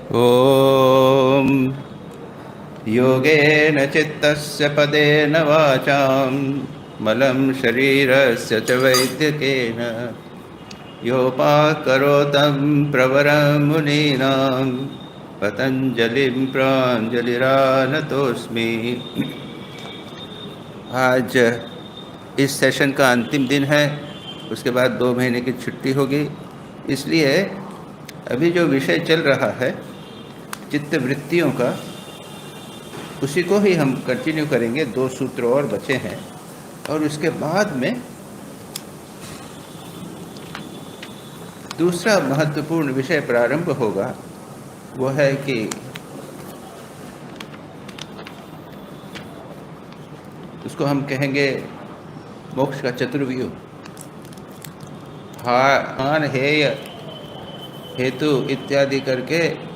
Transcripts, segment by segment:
ॐ योगेन चित्तस्य पदेन वाचां मलं शरीरस्य च वैद्यकेन योपाकरोतं प्रवरं मुनीनां पतञ्जलिं प्राञ्जलिरानतोऽस्मि। आज इस सेशन का अंतिम दिन है, उसके बाद 2 महीने की छुट्टी होगी। इसलिए अभी जो विषय चल रहा है चित्त वृत्तियों का, उसी को ही हम कंटिन्यू करेंगे। 2 सूत्र और बचे हैं और उसके बाद में दूसरा महत्वपूर्ण विषय प्रारंभ होगा। वो है कि उसको हम कहेंगे मोक्ष का चतुर्व्यूह। हान हेय हेतु इत्यादि करके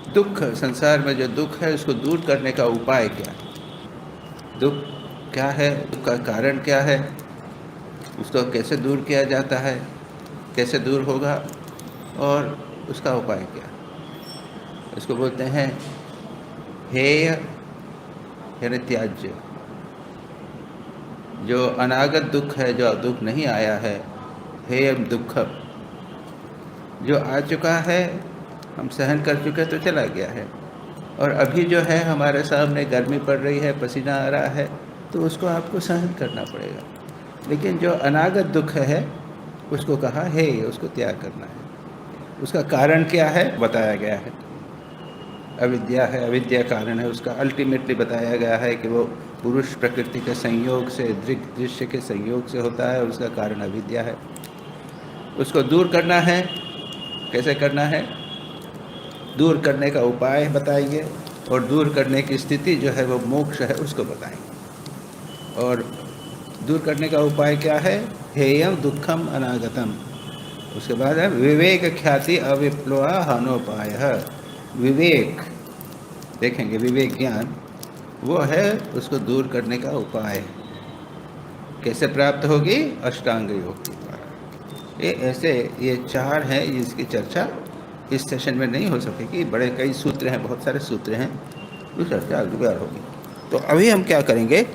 दुख, संसार में जो दुख है उसको दूर करने का उपाय क्या है, दुख क्या है, दुख का कारण क्या है, उसको कैसे दूर किया जाता है, कैसे दूर होगा और उसका उपाय क्या। इसको बोलते हैं हेय यानी त्याज्य। जो अनागत दुख है, जो दुख नहीं आया है, हेय दुखम। जो आ चुका है हम सहन कर चुके तो चला गया है, और अभी जो है हमारे सामने गर्मी पड़ रही है, पसीना आ रहा है, तो उसको आपको सहन करना पड़ेगा। लेकिन जो अनागत दुख है उसको कहा है, उसको त्याग करना है। उसका कारण क्या है बताया गया है, अविद्या है, अविद्या कारण है उसका। अल्टीमेटली बताया गया है कि वो पुरुष प्रकृति के संयोग से, दृश्य के संयोग से होता है, और उसका कारण अविद्या है। उसको दूर करना है। कैसे करना है, दूर करने का उपाय बताएंगे, और दूर करने की स्थिति जो है वो मोक्ष है उसको बताएंगे। और दूर करने का उपाय क्या है, हेयम दुखम अनागतम। उसके बाद है विवेक ख्याति अविप्लवा हानोपाय। विवेक देखेंगे, विवेक ज्ञान वो है, उसको दूर करने का उपाय कैसे प्राप्त होगी, अष्टांग योग के द्वारा। ये ऐसे ये 4 हैं, इसकी चर्चा इस सेशन में नहीं हो सकेगी। बड़े कई सूत्र हैं, बहुत सारे सूत्र हैं, उस चर्चा अगली बार होगी। तो अभी हम क्या करेंगे,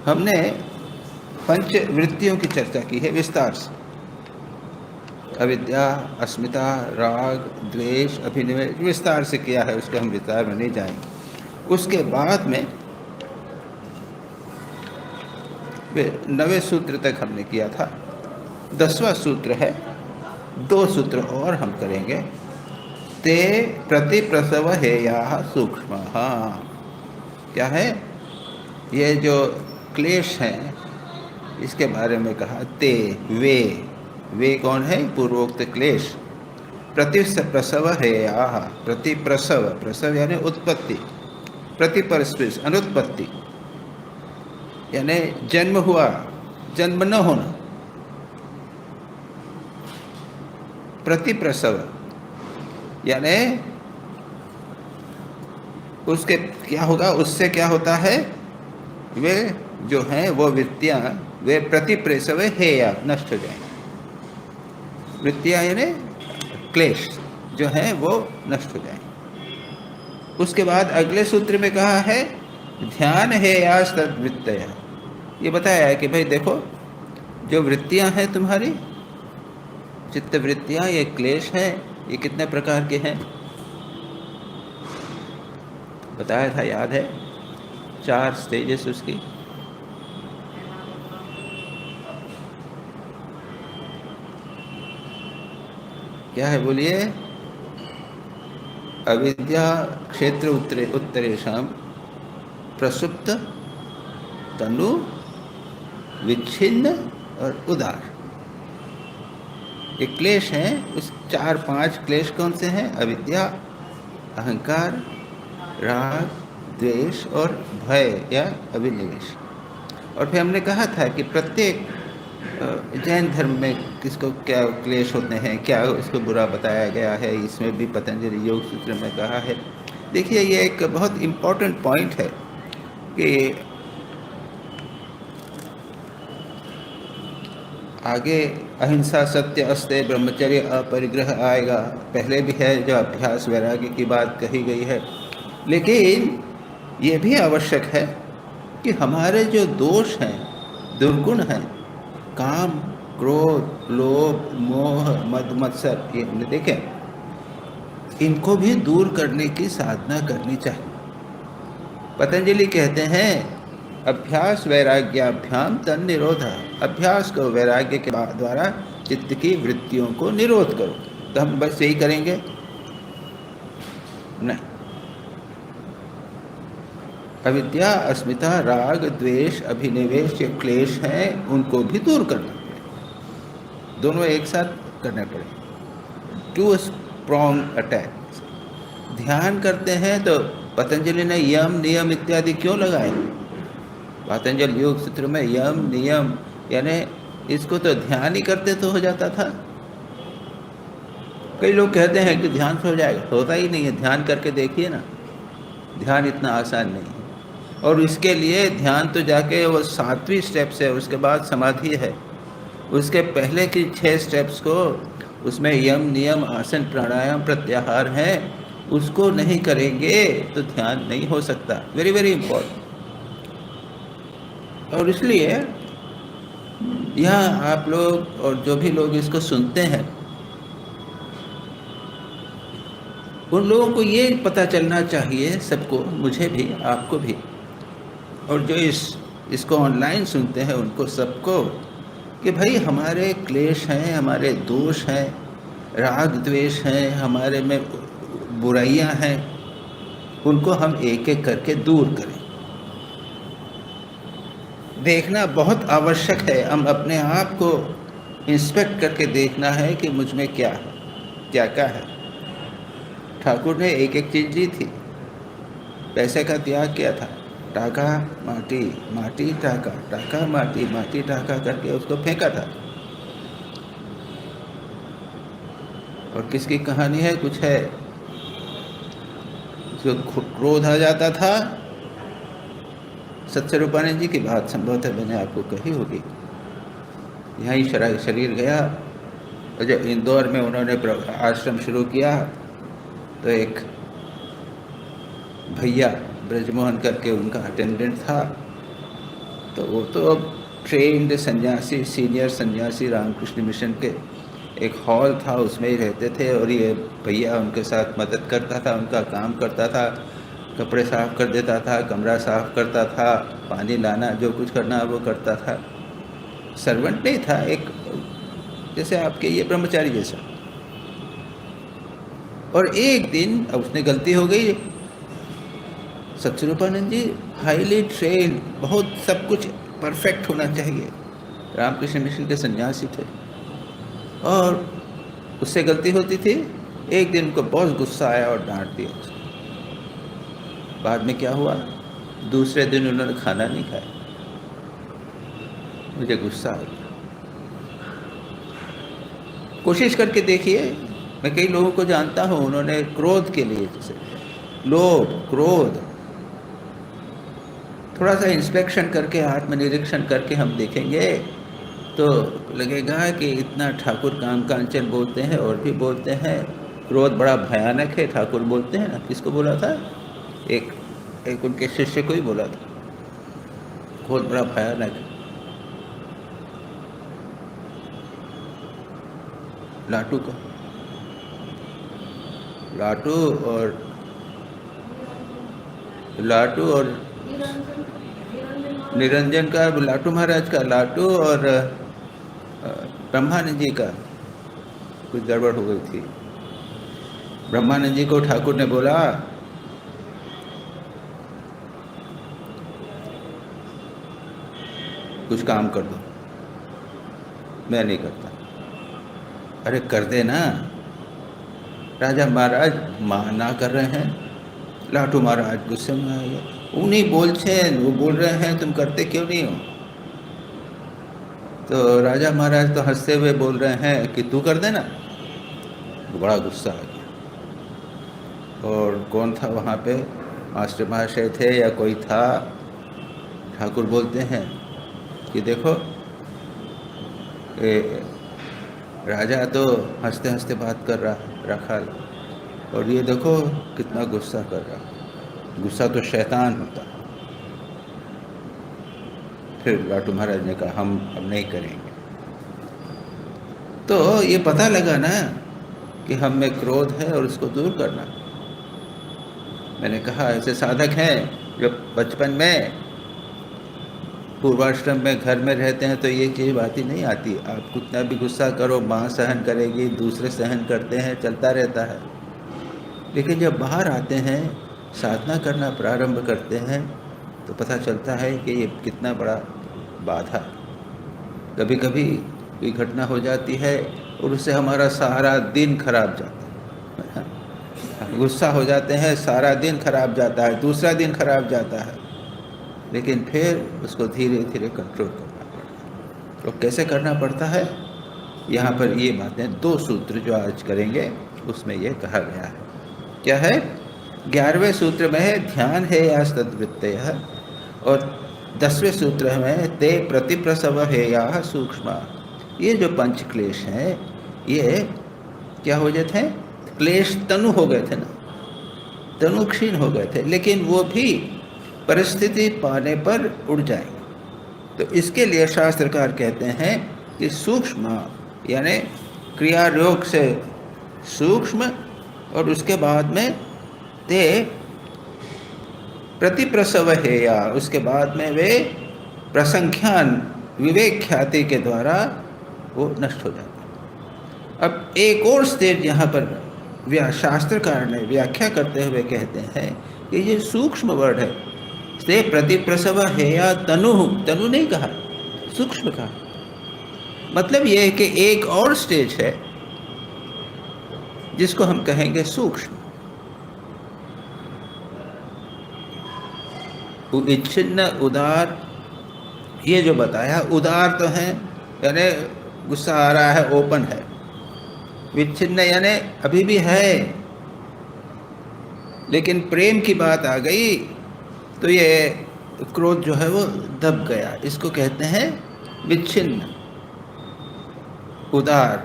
हमने पंच वृत्तियों की चर्चा की है विस्तार से। अविद्या, अस्मिता, राग, द्वेष, अभिनिवेश विस्तार से किया है, उसके हम विस्तार में नहीं जाएंगे। उसके बाद में 9वें सूत्र तक हमने किया था। 10वां सूत्र है, 2 सूत्र और हम करेंगे। ते प्रति प्रसव हेया सूक्ष्म। क्या है, ये जो क्लेश हैं इसके बारे में कहा। ते वे कौन है, पूर्वोक्त क्लेश। प्रति प्रसव हेया, प्रति प्रसव, प्रसव यानी उत्पत्ति, प्रति परस्पर अनुत्पत्ति यानी जन्म हुआ, जन्म न होना। प्रति प्रसव यानी उसके क्या होगा, उससे क्या होता है, वे जो हैं वो वृत्तियां, वे प्रति प्रसव है या नष्ट हो जाएंगे। वृत्तियां यानी क्लेश जो हैं वो नष्ट हो जाएंगे। उसके बाद अगले सूत्र में कहा है ध्यान है या सद्वृत्तया। ये बताया है कि भाई देखो, जो वृत्तियां हैं तुम्हारी, चित्त वृत्तियां, ये क्लेश हैं, ये कितने प्रकार के हैं बताया था, याद है, 4 स्टेजेस उसकी। क्या है बोलिए, अविद्या क्षेत्र उत्तरेशम, प्रसुप्त, तनु, विच्छिन्न और उदार। ये क्लेश हैं। उस 4-5 क्लेश कौन से हैं, अविद्या, अहंकार, राग, द्वेष और भय या अभिनिवेश। और फिर हमने कहा था कि प्रत्येक जैन धर्म में किसको क्या क्लेश होते हैं, क्या इसको बुरा बताया गया है, इसमें भी पतंजलि योग सूत्र में कहा है। देखिए, ये एक बहुत इम्पोर्टेंट पॉइंट है कि आगे अहिंसा सत्य अस्तेय ब्रह्मचर्य अपरिग्रह आएगा, पहले भी है जो अभ्यास वैराग्य की बात कही गई है। लेकिन ये भी आवश्यक है कि हमारे जो दोष हैं, दुर्गुण हैं, काम, क्रोध, लोभ, मोह, मद मत्सर, ये हमने देखे, इनको भी दूर करने की साधना करनी चाहिए। पतंजलि कहते हैं अभ्यास वैराग्याभ्याम तन निरोध। अभ्यास को वैराग्य के द्वारा चित्त की वृत्तियों को निरोध करो। तो हम बस यही करेंगे? नहीं। अविद्या, अस्मिता, राग, द्वेष, अभिनिवेश, ये क्लेश हैं, उनको भी दूर करना पड़ेगा। दोनों एक साथ करने पड़ेंगे। Two strong attack. ध्यान करते हैं तो पतंजलि ने यम नियम इत्यादि क्यों लगाए? पतंजलि योग सूत्र में यम नियम, यानी इसको तो ध्यान ही करते तो हो जाता था। कई लोग कहते हैं कि ध्यान से हो जाएगा, होता ही नहीं है। ध्यान करके देखिए ना, ध्यान इतना आसान नहीं है। और इसके लिए ध्यान तो जाके वो 7वीं स्टेप्स है, उसके बाद समाधि है। उसके पहले की 6 स्टेप्स को, उसमें यम नियम आसन प्राणायाम प्रत्याहार हैं, उसको नहीं करेंगे तो ध्यान नहीं हो सकता। Very very important. और इसलिए यहाँ आप लोग और जो भी लोग इसको सुनते हैं, उन लोगों को ये पता चलना चाहिए, सबको, मुझे भी, आपको भी, और जो इसको ऑनलाइन सुनते हैं उनको सबको, कि भाई हमारे क्लेश हैं, हमारे दोष हैं, राग द्वेष हैं, हमारे में बुराइयां हैं, उनको हम एक एक करके दूर करें। देखना बहुत आवश्यक है। हम अपने आप को इंस्पेक्ट करके देखना है कि मुझ में क्या है, क्या क्या है। ठाकुर ने एक एक चीज़ दी थी। पैसे का त्याग किया था, टाका माटी, माटी टाका, टाका माटी, माटी टाका करके उसको फेंका था। और किसकी कहानी है? कुछ है, जो क्रोध आ जाता था, सत्स्वरूपानंद जी की बात संभवतः मैंने आपको कही होगी। यहाँ ही शरीर गया, और जब इंदौर में उन्होंने आश्रम शुरू किया तो एक भैया ब्रजमोहन करके उनका अटेंडेंट था। तो वो तो अब ट्रेंड सन्यासी, सीनियर सन्यासी रामकृष्ण मिशन के एक हॉल था, उसमें ही रहते थे। और ये भैया उनके साथ मदद करता था, उनका काम करता था, कपड़े साफ़ कर देता था, कमरा साफ़ करता था, पानी लाना, जो कुछ करना वो करता था। सर्वेंट नहीं था, एक जैसे आपके ये ब्रह्मचारी जैसा। और एक दिन अब उसने गलती हो गई। सत्स्वरूपानंद जी हाईली ट्रेंड, बहुत सब कुछ परफेक्ट होना चाहिए, रामकृष्ण मिशन के सन्यासी थे, और उससे गलती होती थी। एक दिन उनको बहुत गुस्सा आया और डांट दिया उसने। बाद में क्या हुआ? दूसरे दिन उन्होंने खाना नहीं खाया। मुझे गुस्सा आ गया। कोशिश करके देखिए। मैं कई लोगों को जानता हूँ, उन्होंने क्रोध के लिए, जैसे लोभ, क्रोध, थोड़ा सा इंस्पेक्शन करके, आत्मनिरीक्षण करके हम देखेंगे तो लगेगा कि इतना ठाकुर काम कांचन बोलते हैं और भी बोलते हैं। क्रोध बड़ा भयानक है, ठाकुर बोलते हैं ना। किसको बोला था? एक उनके शिष्य को ही बोला था, क्रोध बड़ा भयानक है। लाटू को, लाटू और निरंजन का, लाटू महाराज का, लाटू और ब्रह्मानंद जी का कुछ गड़बड़ हो गई थी। ब्रह्मानंद जी को ठाकुर ने बोला, कुछ काम कर दो। मैं नहीं करता। अरे कर दे ना। राजा महाराज माना कर रहे हैं। लाटू महाराज गुस्से में आ गए। उन्हीं वो बोल रहे हैं, तुम करते क्यों नहीं हो? तो राजा महाराज तो हंसते हुए बोल रहे हैं कि तू कर देना। बड़ा गुस्सा आ गया। और कौन था वहाँ पे? मास्टर महाशय थे या कोई था? ठाकुर बोलते हैं कि देखो, राजा तो हंसते हंसते बात कर रहा रखाल, और ये देखो कितना गुस्सा कर रहा। गुस्सा तो शैतान होता। फिर लाटू महाराज ने कहा हम अब नहीं करेंगे। तो ये पता लगा ना कि हम में क्रोध है और उसको दूर करना। मैंने कहा ऐसे साधक हैं जो बचपन में पूर्वाश्रम में घर में रहते हैं तो ये चीज़ बात ही नहीं आती। आप कितना भी गुस्सा करो, माँ सहन करेगी, दूसरे सहन करते हैं, चलता रहता है। लेकिन जब बाहर आते हैं, साधना करना प्रारंभ करते हैं, तो पता चलता है कि ये कितना बड़ा बाधा। कभी कभी कोई घटना हो जाती है और उससे हमारा सारा दिन खराब जाता है। गुस्सा हो जाते हैं, सारा दिन खराब जाता है, दूसरा दिन खराब जाता है। लेकिन फिर उसको धीरे धीरे कंट्रोल करना पड़ता है। तो कैसे करना पड़ता है, यहाँ पर ये बातें 2 सूत्र जो आज करेंगे उसमें ये कहा गया है। क्या है? 11वें सूत्र में है ध्यान है या तद्वृत्तय, और 10वें सूत्र में ते प्रतिप्रसव है या सूक्ष्म। ये जो पंच क्लेश हैं ये क्या हो जाते हैं? क्लेश तनु हो गए थे ना, तनु क्षीण हो गए थे, लेकिन वो भी परिस्थिति पाने पर उड़ जाएंगे। तो इसके लिए शास्त्रकार कहते हैं कि सूक्ष्म यानी क्रिया योग से सूक्ष्म, और उसके बाद में ते प्रतिप्रसव है या उसके बाद में वे प्रसंख्यान विवेक ख्याति के द्वारा वो नष्ट हो जाते हैं। अब एक और स्टेज यहाँ पर शास्त्रकार ने व्याख्या करते हुए कहते हैं कि ये सूक्ष्म वर्ड है। से प्रतिप्रसव है या तनु, तनु नहीं कहा, सूक्ष्म कहा। मतलब ये है कि एक और स्टेज है जिसको हम कहेंगे सूक्ष्म। इच्छिन्न उदार, ये जो बताया उदार तो है यानी गुस्सा आ रहा है, ओपन है। विच्छिन्न यानी अभी भी है, लेकिन प्रेम की बात आ गई तो ये क्रोध जो है वो दब गया। इसको कहते हैं विच्छिन्न, उदार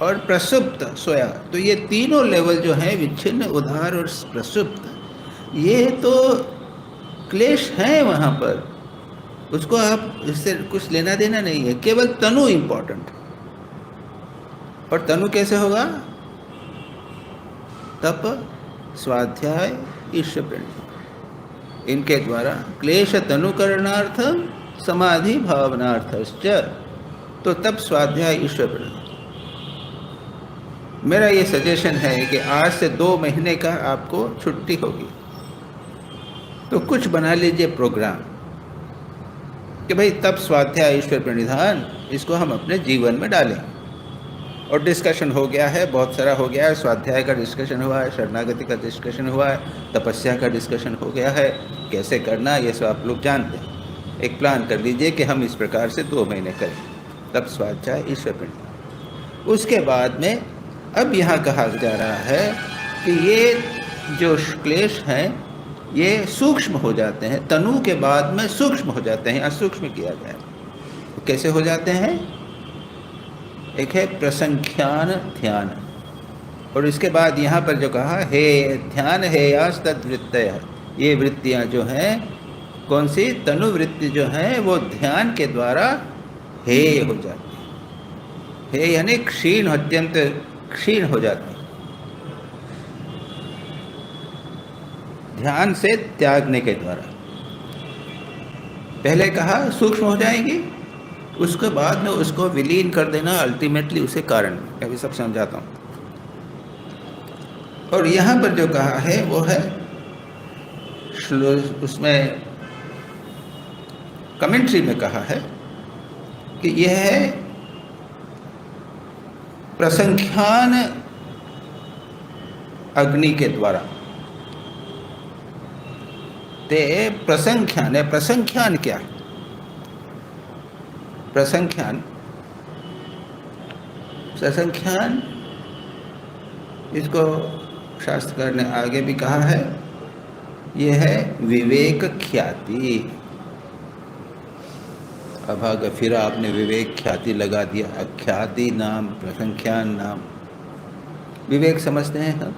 और प्रसुप्त सोया। तो ये तीनों लेवल जो हैं, विच्छिन्न, उदार और प्रसुप्त, ये तो क्लेश है वहाँ पर। उसको आप इससे कुछ लेना देना नहीं है, केवल तनु इम्पोर्टेंट। और तनु कैसे होगा? तप, स्वाध्याय, ईश्वर प्रणिधान, इनके द्वारा क्लेश तनुकरणार्थ समाधि भावनार्थश्च। तो तप, स्वाध्याय, ईश्वर प्रणिधान। मेरा ये सजेशन है कि आज से 2 महीने का आपको छुट्टी होगी, तो कुछ बना लीजिए प्रोग्राम कि भाई तप, स्वाध्याय, ईश्वर प्रणिधान इसको हम अपने जीवन में डालें। और डिस्कशन हो गया है, बहुत सारा हो गया है। स्वाध्याय का डिस्कशन हुआ है, शरणागति का डिस्कशन हुआ है, तपस्या का डिस्कशन हो गया है, कैसे करना ये सब आप लोग जानते हैं। एक प्लान कर लीजिए कि हम इस प्रकार से 2 महीने करें, तप, स्वाध्याय, ईश्वर प्रणिधान। उसके बाद में अब यहाँ कहा जा रहा है कि ये जो क्लेश हैं ये सूक्ष्म हो जाते हैं, तनु के बाद में सूक्ष्म हो जाते हैं, असूक्ष्म किया जाए। तो कैसे हो जाते हैं? एक है प्रसंख्यान ध्यान, और इसके बाद यहाँ पर जो कहा है ध्यान है या तद्वृत्तय, ये वृत्तियाँ जो हैं, कौन सी? तनु वृत्ति जो हैं वो ध्यान के द्वारा हेय हो जाती है। हेय यानी क्षीण, अत्यंत क्षीण हो जाती है। ध्यान से त्यागने के द्वारा। पहले कहा सूक्ष्म हो जाएंगी, उसके बाद में उसको विलीन कर देना, अल्टीमेटली उसे कारण। मैं भी सब समझाता हूँ। और यहाँ पर जो कहा है वो है, उसमें कमेंट्री में कहा है कि यह है प्रसंख्यान अग्नि के द्वारा। ते प्रसंख्यान है। प्रसंख्यान क्या है? प्रसंख्यान, प्रसंख्यान इसको शास्त्रकार ने आगे भी कहा है, यह है विवेक ख्याति। अभागा, फिर आपने विवेक ख्याति लगा दिया। अख्याति नाम, प्रसंख्यान नाम। विवेक समझते हैं हम,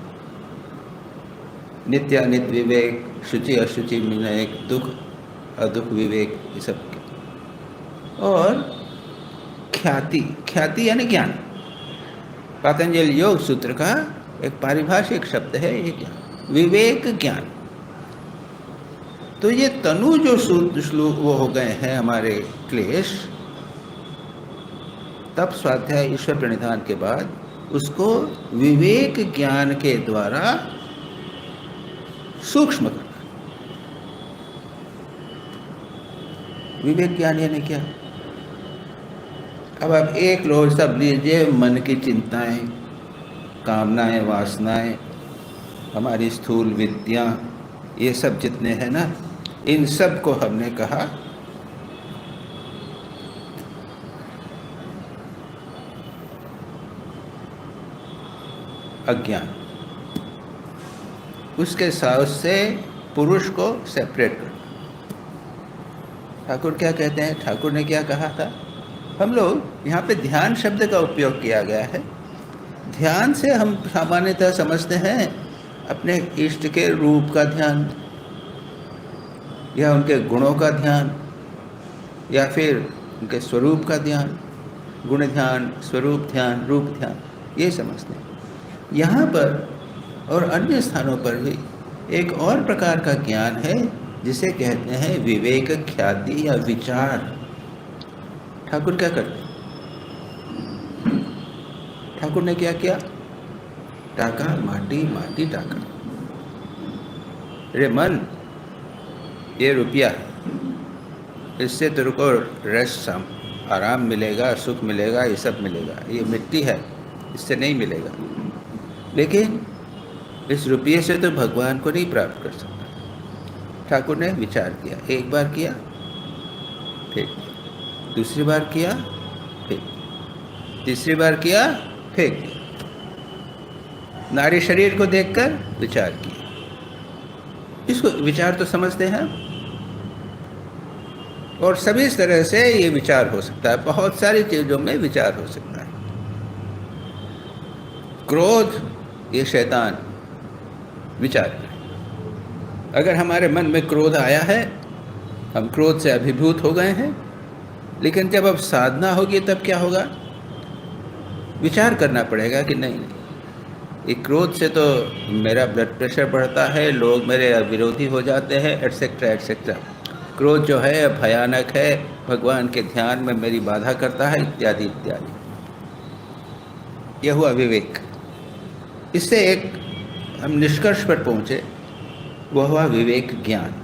नित्य अनित्य विवेक, शुचि अशुचि विवेक, दुख अदुख विवेक, ये सब। और ख्याति, ख्याति यानी ज्ञान। पतंजलि योग सूत्र का एक पारिभाषिक शब्द है ये ज्ञान, विवेक ज्ञान। तो ये तनु जो श्लोक वो हो गए हैं हमारे क्लेश, तप स्वाध्याय ईश्वर प्रणिधान के बाद उसको विवेक ज्ञान के द्वारा सूक्ष्म करना। विवेक ज्ञान यानी क्या? अब आप एक लोग सब लीजिए, मन की चिंताएं, कामनाएं, वासनाएं, हमारी स्थूल विद्या, ये सब जितने हैं ना, इन सब को हमने कहा अज्ञान। उसके साथ से पुरुष को सेपरेट करना। ठाकुर क्या कहते हैं? ठाकुर ने क्या कहा था? हम लोग यहाँ पे ध्यान शब्द का उपयोग किया गया है। ध्यान से हम सामान्यतः समझते हैं अपने इष्ट के रूप का ध्यान, या उनके गुणों का ध्यान, या फिर उनके स्वरूप का ध्यान, गुण ध्यान, स्वरूप ध्यान, रूप ध्यान, ये समझते हैं। यहाँ पर और अन्य स्थानों पर भी एक और प्रकार का ज्ञान है जिसे कहते हैं विवेक ख्याति या विचार। ठाकुर क्या करते? ठाकुर ने क्या किया? टाका माटी, माटी टाका। रे मन, ये रुपया, इससे तेरे को रेस्ट, आराम मिलेगा, सुख मिलेगा, ये सब मिलेगा। ये मिट्टी है, इससे नहीं मिलेगा। लेकिन इस रुपये से तो भगवान को नहीं प्राप्त कर सकता। ठाकुर ने विचार किया, एक बार किया, फेंक दिया, दूसरी बार किया, फेंक दिया, तीसरी बार किया, फेंक दिया। नारी शरीर को देखकर विचार किया। इसको विचार तो समझते हैं, और सभी तरह से ये विचार हो सकता है। बहुत सारी चीजों में विचार हो सकता है। क्रोध, ये शैतान विचार है। अगर हमारे मन में क्रोध आया है, हम क्रोध से अभिभूत हो गए हैं, लेकिन जब अब साधना होगी तब क्या होगा? विचार करना पड़ेगा कि नहीं, ये क्रोध से तो मेरा ब्लड प्रेशर बढ़ता है, लोग मेरे विरोधी हो जाते हैं, एटसेट्रा एटसेट्रा। क्रोध जो है भयानक है, भगवान के ध्यान में मेरी बाधा करता है, इत्यादि इत्यादि। यह हुआ विवेक। इससे एक हम निष्कर्ष पर पहुंचे, वह हुआ विवेक ज्ञान।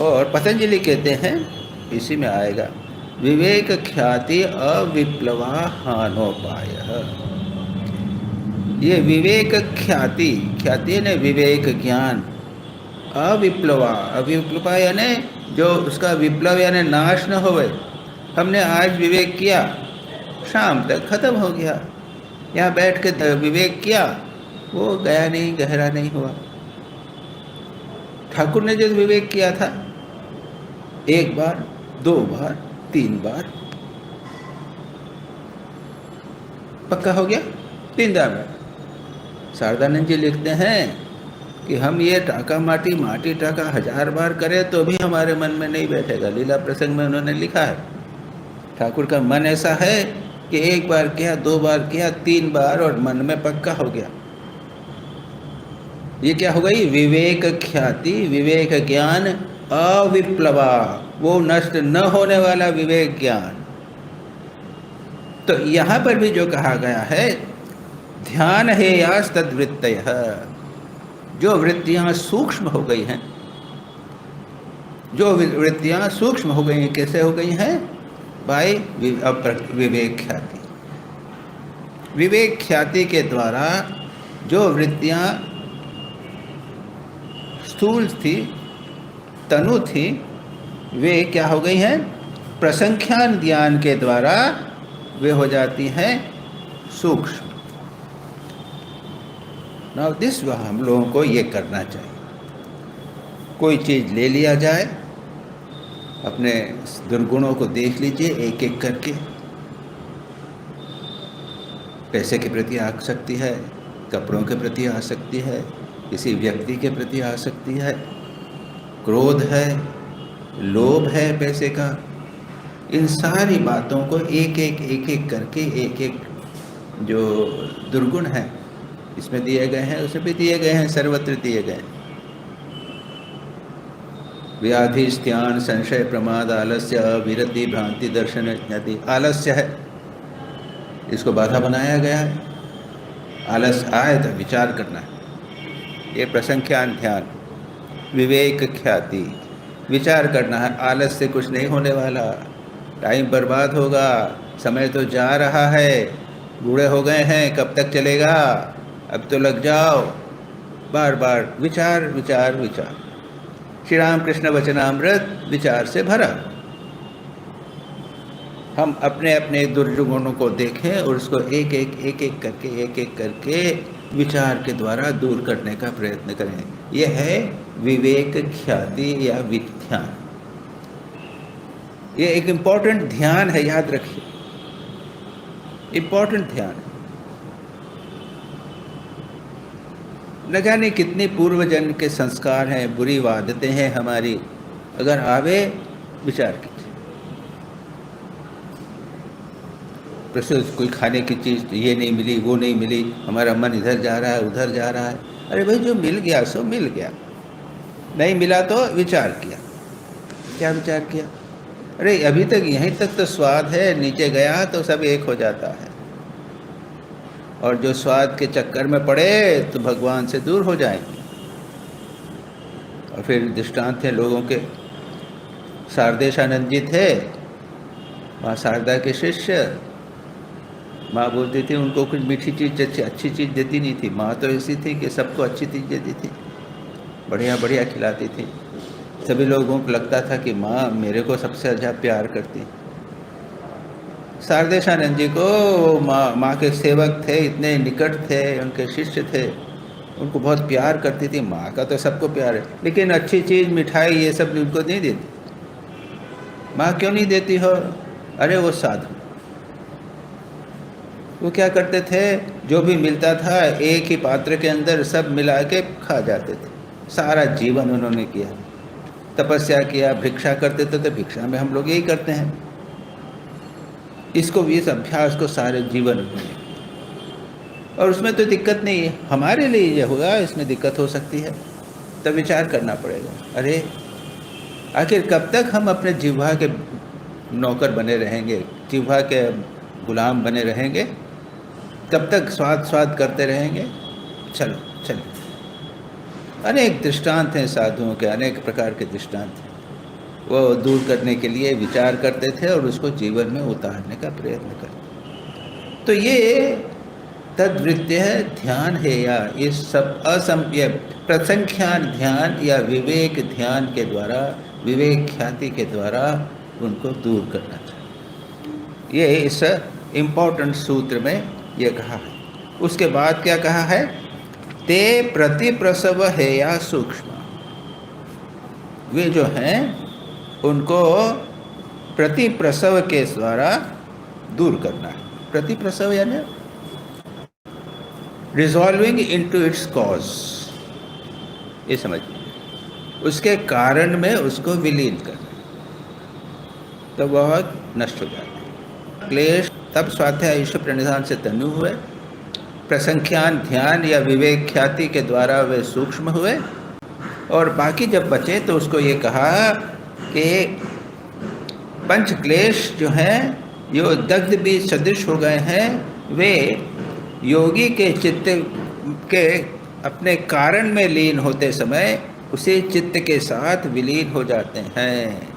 और पतंजलि कहते हैं, इसी में आएगा, विवेक ख्याति अविप्लवा हानोपाय। ये विवेक ख्याति, ख्याति ने विवेक ज्ञान, अविप्लवा, अविप्लवा यानी जो उसका विप्लव यानी नाश न होवे। हमने आज विवेक किया, शाम तक खत्म हो गया। यहाँ बैठ के विवेक किया, वो गया नहीं, गहरा नहीं हुआ। ठाकुर ने जो विवेक किया था, एक बार, दो बार, तीन बार, पक्का हो गया, तीन बार। शारदानंद जी लिखते हैं कि हम ये टाका माटी, माटी टाका 1000 बार करें तो भी हमारे मन में नहीं बैठेगा। लीला प्रसंग में उन्होंने लिखा है, ठाकुर का मन ऐसा है कि एक बार किया, दो बार किया, तीन बार, और मन में पक्का हो गया। ये क्या हो गई? विवेक ख्याति, विवेक ज्ञान अविप्लवा, वो नष्ट न होने वाला विवेक ज्ञान। तो यहाँ पर भी जो कहा गया है, ध्यान हेयास तद्वृत्तयः, जो वृत्तियाँ सूक्ष्म हो गई हैं, जो वृत्तियाँ सूक्ष्म हो गई हैं, कैसे हो गई हैं? बाय विवेक ख्याति। विवेक ख्याति के द्वारा जो वृत्तियाँ स्थूल थी, तनु थी, वे क्या हो गई हैं? प्रसंख्यान ज्ञान के द्वारा वे हो जाती हैं सूक्ष्म। नाउ दिस हम लोगों को ये करना चाहिए। कोई चीज़ ले लिया जाए, अपने दुर्गुणों को देख लीजिए एक एक करके। पैसे के प्रति आसक्ति है, कपड़ों के प्रति आसक्ति है, किसी व्यक्ति के प्रति आसक्ति है, क्रोध है, लोभ है पैसे का। इन सारी बातों को एक एक करके एक एक जो दुर्गुण है इसमें दिए गए हैं, उसमें भी दिए गए हैं, सर्वत्र दिए गए हैं। व्याधि, स्त्यान, संशय, प्रमाद, आलस्य, विरति, भ्रांति, दर्शन इत्यादि। आलस्य है, इसको बाधा बनाया गया है। आलस्य आए तो विचार करना है, ये प्रसंख्यान ध्यान। विवेक, ख्याति, विचार करना है। आलस्य से कुछ नहीं होने वाला, टाइम बर्बाद होगा, समय तो जा रहा है, बूढ़े हो गए हैं, कब तक चलेगा, अब तो लग जाओ। बार बार विचार विचार विचार। श्री राम कृष्ण वचनामृत विचार से भरा। हम अपने अपने दुर्गुणों को देखें और उसको एक एक करके विचार के द्वारा दूर करने का प्रयत्न करें। यह है विवेक, ख्याति या विज्ञान। ये एक इम्पोर्टेंट ध्यान है, याद रखिए, इम्पोर्टेंट ध्यान है। न जाने कितने पूर्व जन्म के संस्कार हैं, बुरी आदतें हैं हमारी, अगर आवे विचार कीजिए। प्रस्तुत कोई खाने की चीज़ ये नहीं मिली, वो नहीं मिली, हमारा मन इधर जा रहा है, उधर जा रहा है। अरे भाई, जो मिल गया सो मिल गया, नहीं मिला तो विचार किया। क्या विचार किया? अरे अभी तक यहीं तक तो स्वाद है, नीचे गया तो सब एक हो जाता है। और जो स्वाद के चक्कर में पड़े तो भगवान से दूर हो जाएंगे। और फिर दृष्टांत थे लोगों के। शारदेशानंद जी थे, माँ शारदा के शिष्य। माँ बोलती थी उनको कुछ मीठी चीज़, अच्छी चीज़ देती नहीं थी। माँ तो ऐसी थी कि सबको अच्छी चीज़ देती थी, बढ़िया बढ़िया खिलाती थी। सभी लोगों को लगता था कि माँ मेरे को सबसे अच्छा प्यार करती। शारदेशानंद जी को माँ के सेवक थे, इतने निकट थे, उनके शिष्य थे, उनको बहुत प्यार करती थी। माँ का तो सबको प्यार है, लेकिन अच्छी चीज़, मिठाई, ये सब उनको नहीं देती। माँ क्यों नहीं देती हो? अरे वो साधु, वो क्या करते थे, जो भी मिलता था एक ही पात्र के अंदर सब मिला के खा जाते थे। सारा जीवन उन्होंने किया, तपस्या किया, भिक्षा करते थे। तो भिक्षा में हम लोग यही करते हैं। इसको भी, इस अभ्यास को सारे जीवन में, और उसमें तो दिक्कत नहीं है। हमारे लिए ये होगा, इसमें दिक्कत हो सकती है, तब विचार करना पड़ेगा। अरे आखिर कब तक हम अपने जिह्वा के नौकर बने रहेंगे, जिह्वा के गुलाम बने रहेंगे? कब तक स्वाद स्वाद करते रहेंगे? चलो चलो। अनेक दृष्टांत हैं साधुओं के, अनेक प्रकार के दृष्टांत हैं। वो दूर करने के लिए विचार करते थे और उसको जीवन में उतारने का प्रयत्न करते। तो ये तद्वृत्य है, ध्यान है, या ये सब असंख्य प्रसंख्यान ध्यान या विवेक ध्यान के द्वारा, विवेक ख्याति के द्वारा उनको दूर करना चाहिए। ये इस इम्पोर्टेंट सूत्र में ये कहा है। उसके बाद क्या कहा है? ते प्रतिप्रसव है या सूक्ष्म। वे जो हैं उनको प्रतिप्रसव के द्वारा दूर करना है। प्रतिप्रसव यानी रिजॉल्विंग इनटू इट्स कॉज, ये समझिए, उसके कारण में उसको विलीन करना, तो वह नष्ट हो जाता है। क्लेश तब स्वाध्याय ईश्वर प्रणिधान से तनु हुए, प्रसंख्यान ध्यान या विवेक ख्याति के द्वारा वे सूक्ष्म हुए, और बाकी जब बचे तो उसको ये कहा कि पंच क्लेश जो हैं, जो दग्ध बीज सदृश हो गए हैं, वे योगी के चित्त के अपने कारण में लीन होते समय उसी चित्त के साथ विलीन हो जाते हैं।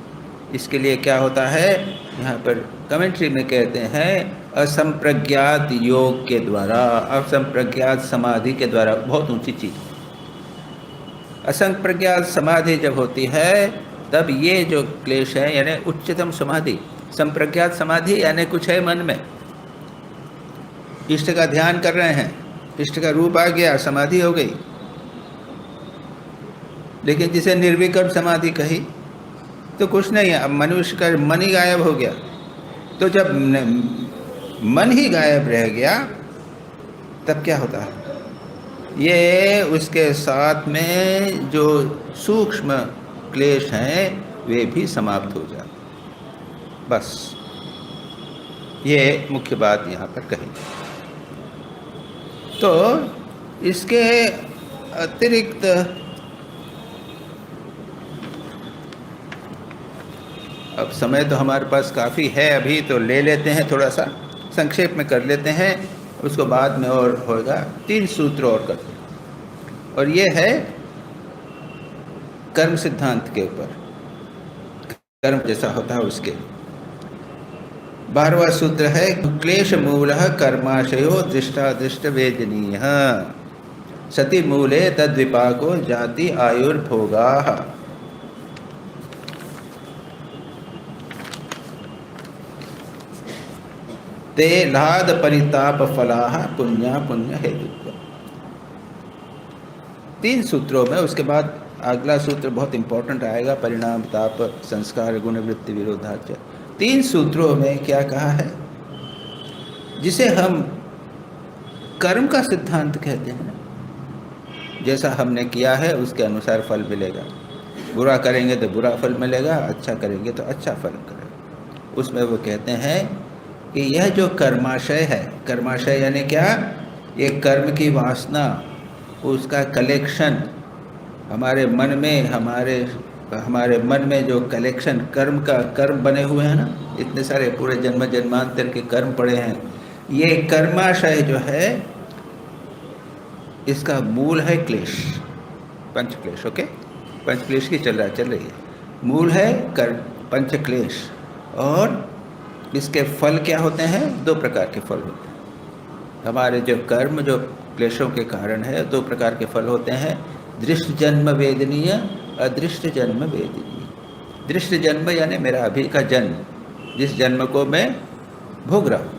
इसके लिए क्या होता है, यहाँ पर कमेंट्री में कहते हैं असंप्रज्ञात योग के द्वारा, असंप्रज्ञात समाधि के द्वारा। बहुत ऊंची चीज़। असंप्रज्ञात समाधि जब होती है तब ये जो क्लेश है, यानी उच्चतम समाधि, संप्रज्ञात समाधि यानी कुछ है मन में, इष्ट का ध्यान कर रहे हैं, इष्ट का रूप आ गया, समाधि हो गई। लेकिन जिसे निर्विकल्प समाधि कही, तो कुछ नहीं, अब मनुष्य का मन ही गायब हो गया। तो जब मन ही गायब रह गया तब क्या होता है? ये उसके साथ में जो सूक्ष्म क्लेश हैं वे भी समाप्त हो जाते। बस ये मुख्य बात यहाँ पर कही। तो इसके अतिरिक्त अब समय तो हमारे पास काफ़ी है, अभी तो ले लेते हैं, थोड़ा सा संक्षेप में कर लेते हैं, उसको बाद में और होगा। 3 सूत्र और करते हैं, और ये है कर्म सिद्धांत के ऊपर, कर्म जैसा होता है उसके। 12वां सूत्र है क्लेश मूलः कर्माशयो दृष्टादृष्ट वेदनीयः सति मूले तद्विपाको जाति आयुर्भोगाः। ते लाद परिताप फलाः पुण्या पुण्य हेतुत्व। 3 सूत्रों में, उसके बाद अगला सूत्र बहुत इंपॉर्टेंट आएगा, परिणाम ताप संस्कार गुण वृत्ति विरोधाच। 3 सूत्रों में क्या कहा है? जिसे हम कर्म का सिद्धांत कहते हैं, जैसा हमने किया है उसके अनुसार फल मिलेगा। बुरा करेंगे तो बुरा फल मिलेगा, अच्छा करेंगे तो अच्छा फल मिलेगा। उसमें वो कहते हैं कि यह जो कर्माशय है, कर्माशय यानी क्या? ये कर्म की वासना, उसका कलेक्शन हमारे मन में, हमारे मन में जो कलेक्शन कर्म बने हुए हैं ना, इतने सारे पूरे जन्म जन्मांतर के कर्म पड़े हैं, ये कर्माशय जो है इसका मूल है क्लेश, पंच क्लेश। ओके, पंच क्लेश की चल रही है, मूल है पंच क्लेश। और इसके फल क्या होते हैं? 2 प्रकार के फल होते हैं। हमारे जो कर्म, जो क्लेशों के कारण है, 2 प्रकार के फल होते हैं, दृष्ट जन्म वेदनीय, अदृष्ट जन्म वेदनीय। दृष्ट जन्म यानी मेरा अभी का जन्म, जिस जन्म को मैं भोग रहा हूँ,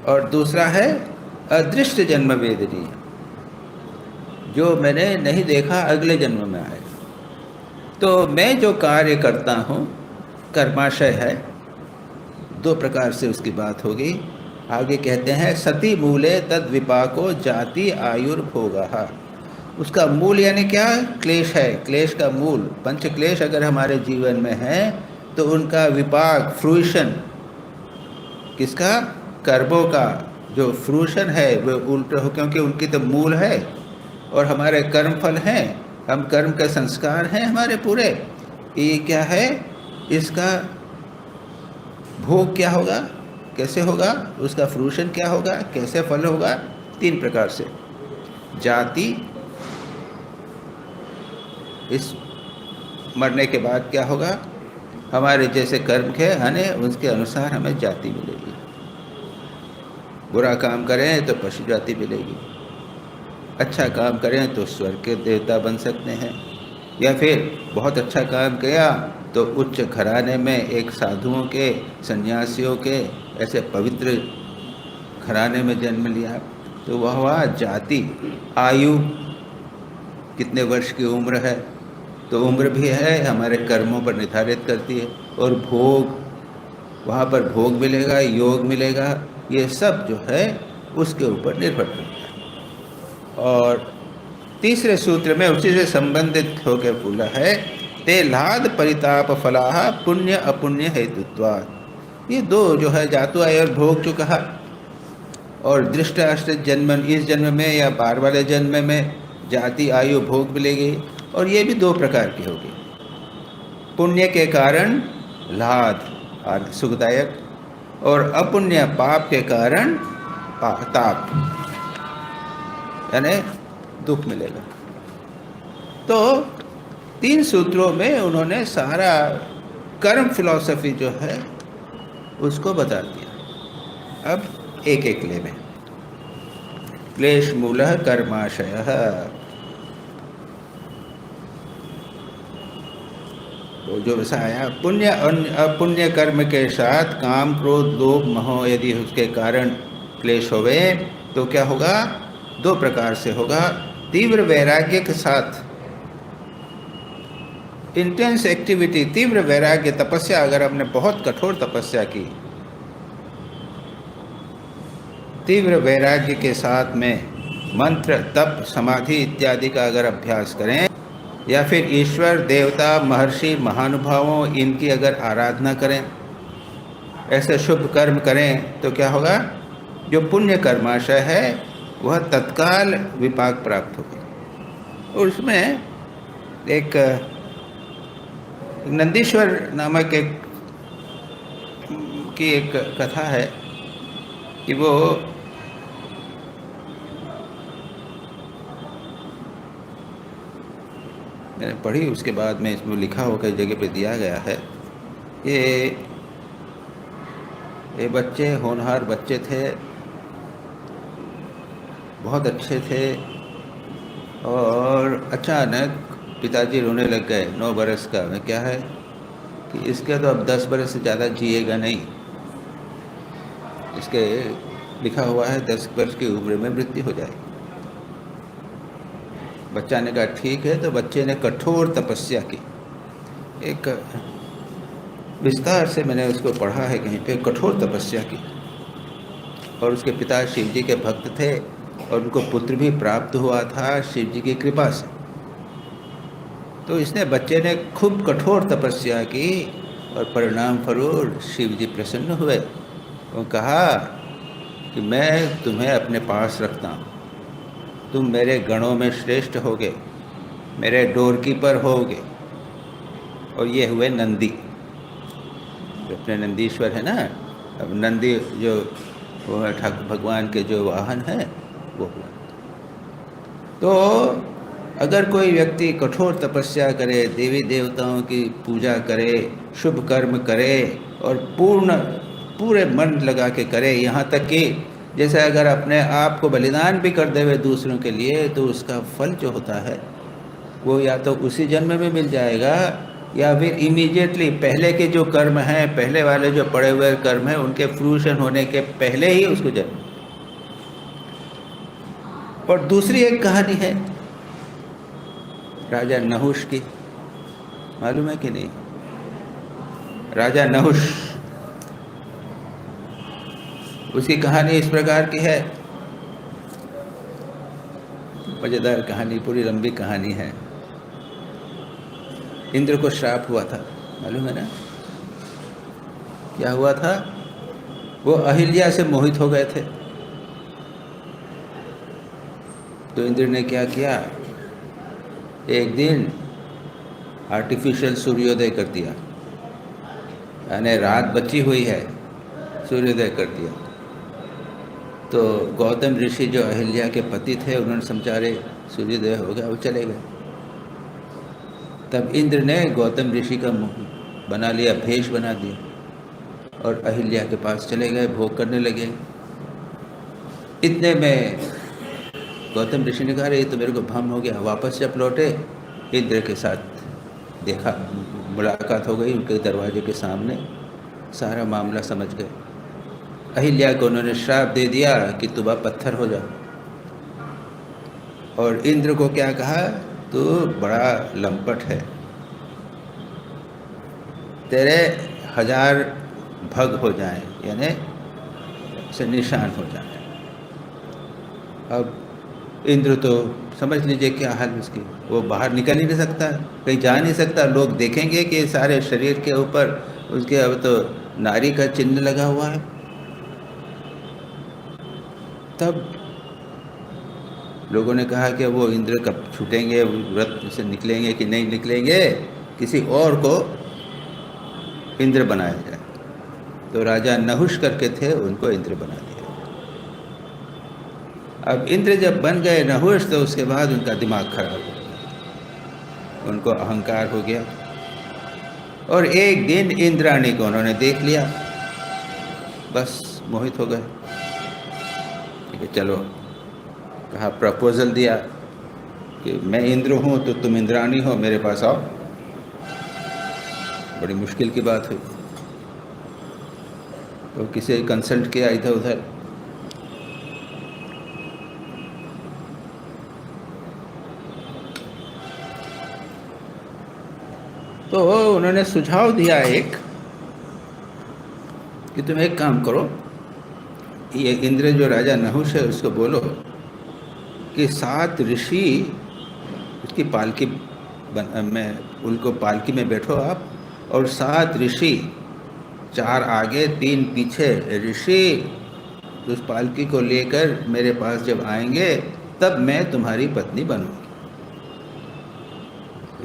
और दूसरा है अदृष्ट जन्म वेदनीय, जो मैंने नहीं देखा, अगले जन्म में आएगा। तो मैं जो कार्य करता हूँ कर्माशय है, 2 प्रकार से उसकी बात होगी। आगे कहते हैं सति मूले तद विपाको जाति आयुर्भोगः। उसका मूल यानी क्या? क्लेश है, क्लेश का मूल। पंच क्लेश अगर हमारे जीवन में है तो उनका विपाक, फ्रूशन, किसका? कर्मों का जो फ्रूशन है वो उल्टे हो, क्योंकि उनकी तो मूल है और हमारे कर्म फल हैं, हम कर्म के संस्कार हैं हमारे पूरे। ये क्या है? इसका भोग क्या होगा, कैसे होगा, उसका फ्रूशन क्या होगा, कैसे फल होगा? 3 प्रकार से। जाति, इस मरने के बाद क्या होगा, हमारे जैसे कर्म के हैं उसके अनुसार हमें जाति मिलेगी। बुरा काम करें तो पशु जाति मिलेगी, अच्छा काम करें तो स्वर्ग के देवता बन सकते हैं, या फिर बहुत अच्छा काम किया तो उच्च घराने में एक साधुओं के, सन्यासियों के, ऐसे पवित्र घराने में जन्म लिया तो वह हुआ जाति। आयु, कितने वर्ष की उम्र है, तो उम्र भी है हमारे कर्मों पर निर्धारित करती है। और भोग, वहाँ पर भोग मिलेगा, योग मिलेगा, ये सब जो है उसके ऊपर निर्भर करता है। और तीसरे सूत्र में उसी से संबंधित होकर बोला है ते लाद परिताप फलाः पुण्य अपुण्य हेतुत्वात्। ये 2 जो है, जातु आय और भोग जो कहा, और दृष्ट अष्ट जन्म, इस जन्म में या 12 वाले जन्म में जाति आयु भोग मिलेगी, और ये भी 2 प्रकार की होगी। पुण्य के कारण लाद सुखदायक, और अपुण्य पाप के कारण ताप यानी दुख मिलेगा। तो 3 सूत्रों में उन्होंने सारा कर्म फिलॉसफी जो है उसको बता दिया। अब एक एक ले में। क्लेश मूलः कर्माशयः, तो जो वैसा आया, पुण्य अपुण्य कर्म के साथ काम क्रोध लोभ मोह यदि उसके कारण क्लेश होवे तो क्या होगा? 2 प्रकार से होगा। तीव्र वैराग्य के साथ इंटेंस एक्टिविटी, तीव्र वैराग्य, तपस्या, अगर हमने बहुत कठोर तपस्या की, तीव्र वैराग्य के साथ में मंत्र, तप, समाधि इत्यादि का अगर अभ्यास करें, या फिर ईश्वर, देवता, महर्षि, महानुभावों, इनकी अगर आराधना करें, ऐसे शुभ कर्म करें, तो क्या होगा? जो पुण्य कर्माशय है वह तत्काल विपाक प्राप्त होगा। और उसमें एक नंदीश्वर नामक एक कथा है कि वो मैंने पढ़ी, उसके बाद में इसमें लिखा हो, कई जगह पे दिया गया है कि ये बच्चे होनहार बच्चे थे, बहुत अच्छे थे, और अचानक पिताजी रोने लग गए। 9 बरस का। मैं क्या है कि इसके तो अब 10 बरस से ज़्यादा जिएगा नहीं, इसके लिखा हुआ है 10 वर्ष की उम्र में मृत्यु हो जाएगी। बच्चा ने कहा ठीक है। तो बच्चे ने कठोर तपस्या की। एक विस्तार से मैंने उसको पढ़ा है कहीं पे, कठोर तपस्या की। और उसके पिता शिव जी के भक्त थे और उनको पुत्र भी प्राप्त हुआ था शिव जी की कृपा से। तो इसने बच्चे ने खूब कठोर तपस्या की और परिणाम स्वरूप शिव जी प्रसन्न हुए। वो कहा कि मैं तुम्हें अपने पास रखता हूँ, तुम मेरे गणों में श्रेष्ठ होगे, मेरे डोरकीपर होगे। और ये हुए नंदी, अपने नंदीश्वर है ना। अब नंदी जो वो ठाकुर भगवान के जो वाहन है वो हुआ। तो अगर कोई व्यक्ति कठोर तपस्या करे, देवी देवताओं की पूजा करे, शुभ कर्म करे और पूरे मन लगा के करे, यहाँ तक कि जैसे अगर अपने आप को बलिदान भी कर देवे दूसरों के लिए, तो उसका फल जो होता है वो या तो उसी जन्म में मिल जाएगा, या फिर इमीडिएटली पहले के जो कर्म हैं, पहले वाले जो पड़े हुए कर्म हैं, उनके फ्रूशन होने के पहले ही उसको जन्म। और दूसरी एक कहानी है राजा नहुष की, मालूम है कि नहीं? राजा नहुष, उसकी कहानी इस प्रकार की है, मजेदार कहानी, पूरी लंबी कहानी है। इंद्र को श्राप हुआ था, मालूम है ना? क्या हुआ था? वो अहिल्या से मोहित हो गए थे। तो इंद्र ने क्या किया, एक दिन आर्टिफिशियल सूर्योदय कर दिया, यानी रात बची हुई है, सूर्योदय कर दिया। तो गौतम ऋषि जो अहिल्या के पति थे, उन्होंने समझा रहे सूर्योदय हो गया, वो चले गए। तब इंद्र ने गौतम ऋषि का बना लिया, भेष बना दिया और अहिल्या के पास चले गए, भोग करने लगे। इतने में गौतम ऋषि ने कहा ये तो मेरे को भ्रम हो गया। वापस जब लौटे, इंद्र के साथ देखा, मुलाकात हो गई उनके दरवाजे के सामने, सारा मामला समझ गए। अहिल्या को उन्होंने श्राप दे दिया कि तुम अब पत्थर हो जाओ। और इंद्र को क्या कहा, तू बड़ा लंपट है, तेरे 1000 भग हो जाएं, यानी से निशान हो जाए। अब इंद्र तो समझ लीजिए क्या हाल उसकी, वो बाहर निकल ही नहीं सकता, कहीं जा नहीं सकता। लोग देखेंगे कि सारे शरीर के ऊपर उसके अब तो नारी का चिन्ह लगा हुआ है। तब लोगों ने कहा कि वो इंद्र कब छूटेंगे, व्रत से निकलेंगे कि नहीं निकलेंगे, किसी और को इंद्र बनाया जाए। तो राजा नहुष करके थे, उनको इंद्र बना दिया। अब इंद्र जब बन गए नहुष, तो उसके बाद उनका दिमाग खराब हो गया, उनको अहंकार हो गया। और एक दिन इंद्राणी को उन्होंने देख लिया, बस मोहित हो गए। ठीक है, चलो, कहा, प्रपोजल दिया कि मैं इंद्र हूँ तो तुम इंद्राणी हो, मेरे पास आओ। बड़ी मुश्किल की बात हुई। तो किसे कंसल्ट किया इधर उधर, तो उन्होंने सुझाव दिया एक कि तुम एक काम करो, ये इंद्र जो राजा नहुष है उसको बोलो कि 7 ऋषि उसकी पालकी में, उनको पालकी में बैठो आप, और 7 ऋषि, 4 आगे 3 पीछे ऋषि उस पालकी को लेकर मेरे पास जब आएंगे तब मैं तुम्हारी पत्नी बनूंगी।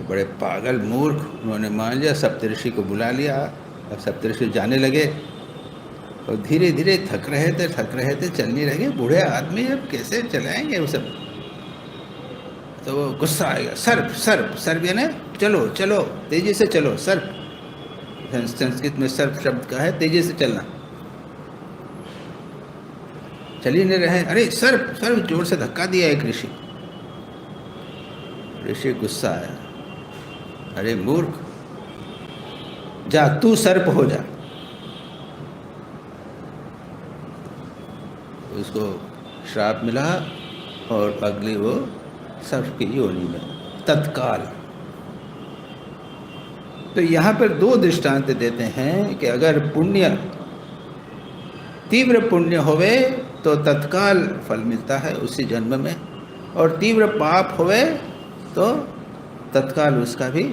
बड़े पागल मूर्ख, उन्होंने मान लिया, सप्तऋषि को बुला लिया। अब सप्तऋषि जाने लगे और धीरे धीरे थक रहे थे, चल नहीं रहे, बूढ़े आदमी अब कैसे चलाएंगे वो सब। तो वो गुस्सा आएगा, सर्प सर्प सर्प यानी चलो चलो तेजी से चलो, सर्प संस्कृत में सर्प शब्द का है तेजी से चलना। चल ही नहीं रहे, अरे सर्प सर्प, जोर से धक्का दिया एक ऋषि। ऋषि गुस्सा आया, अरे मूर्ख, जा तू सर्प हो जा। उसको श्राप मिला और अगली वो सर्प की योनि में तत्काल। तो यहाँ पर 2 दृष्टांत देते हैं कि अगर पुण्य, तीव्र पुण्य होवे तो तत्काल फल मिलता है उसी जन्म में, और तीव्र पाप होवे तो तत्काल उसका भी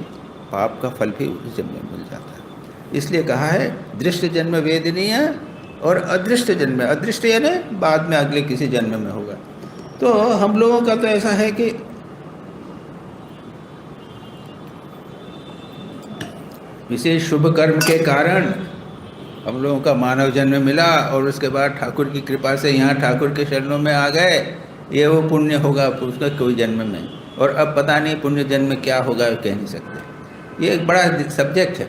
पाप का फल भी उस जन्म में मिल जाता है। इसलिए कहा है दृष्ट जन्म वेदनीय और अदृष्ट जन्म, अदृष्ट यानी बाद में अगले किसी जन्म में होगा। तो हम लोगों का तो ऐसा है कि विशेष शुभ कर्म के कारण हम लोगों का मानव जन्म मिला और उसके बाद ठाकुर की कृपा से यहाँ ठाकुर के शरणों में आ गए, ये वो पुण्य होगा उसका कोई जन्म में, और अब पता नहीं पुण्य जन्म में क्या होगा कह नहीं सकते। ये एक बड़ा सब्जेक्ट है।